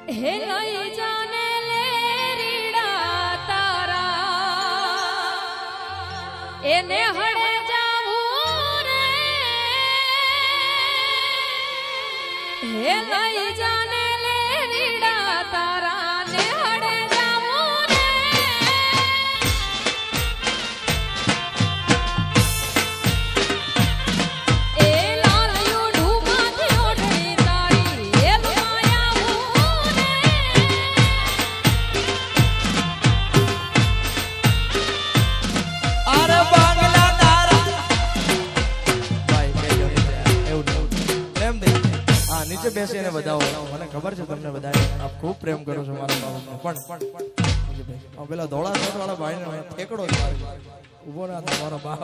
હે લઈ જાને લે રીડા તારા એને હળે જાવું રે હે લઈ જાને લે રીડા તારા ને હળે જાવું રે એ લાલિયો ઢૂમાથી ઓઢી તારી એ માયાવું રે અરે બાંગલા તારા ભાઈ કેજો એવું પ્રેમ દે હા નીચે બેસીને બધાઓ મને ખબર છે તમને બધાને આપ ખૂબ પ્રેમ કરો છો મારા બાપને પણ પેલા ધોળા શર્ટ વાળા ભાઈને ઠેકડો ઉભો ના થાવ મારો બાપ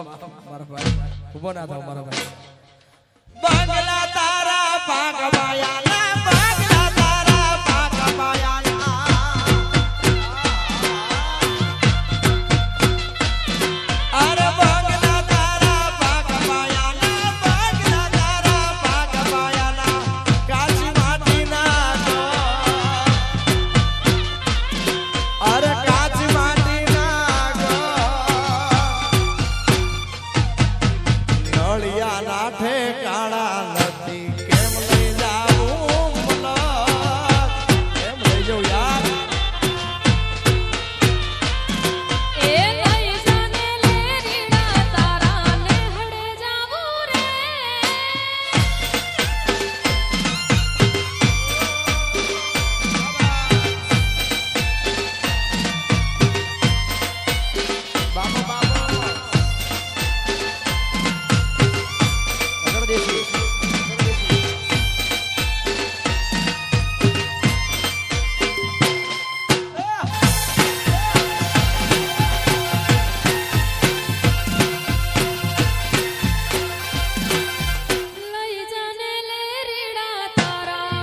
મારા ભાઈ ઉભો ના થાવ મારા ભાઈ બાંગલા તારા પાગવાયા બાંગલા તારા પાગવાયા અરે બાંગલા તારા પાગવાયા બાંગલા તારા પાગવાયા કાચી માટીના અરે કાચી માટીના નળિયા ના ઠેકાણા નથી કેમ લઈ જાવું કેમ લઈ જાઉં યાર એ લઈ જાને લે રીડા તારા ને હળે જાવું રે બાબા બાબા અગર દેશી લઈ જાને લે રીડા તારા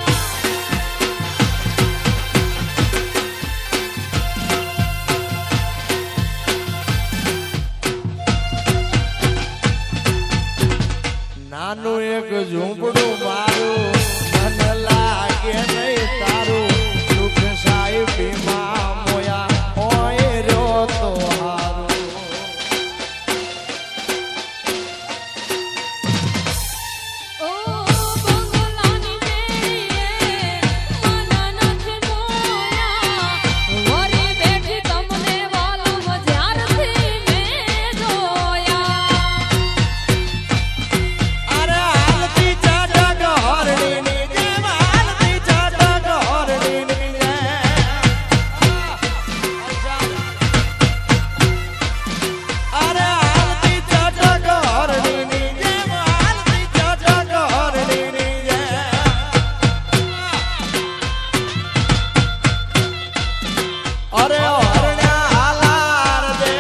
નાનું એક ઝૂંપડું મારું મને લાગે નહીં તારું સુખ સાહેબીમાં મોયા હોય રહ્યો તો હારું ઓ બંગલાની મેળીએ માના નથી મોયા વરી બેઠી તમને વાલમ જ્યારથી મેં જોયા અરે હાલતી ચાટક હરણીની જેમ હાલતી ચાટક હરણીની જેમ અરે હાલતી ચાટક હરણીની જેમ હાલતી ચાટક હરણીની જેમ અરે હરણ્યા હાલાર દે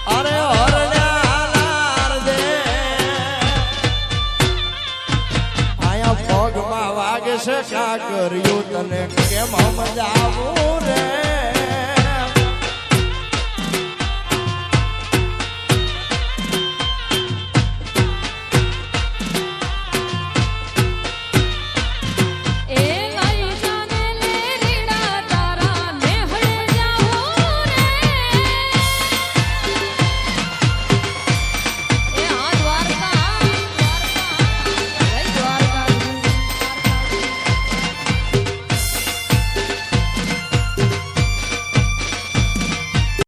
અરે હરણ્યા હાલાર દે આયા પગમાં વાગે છે કા કર્યું તને કેમ સમજાવું રે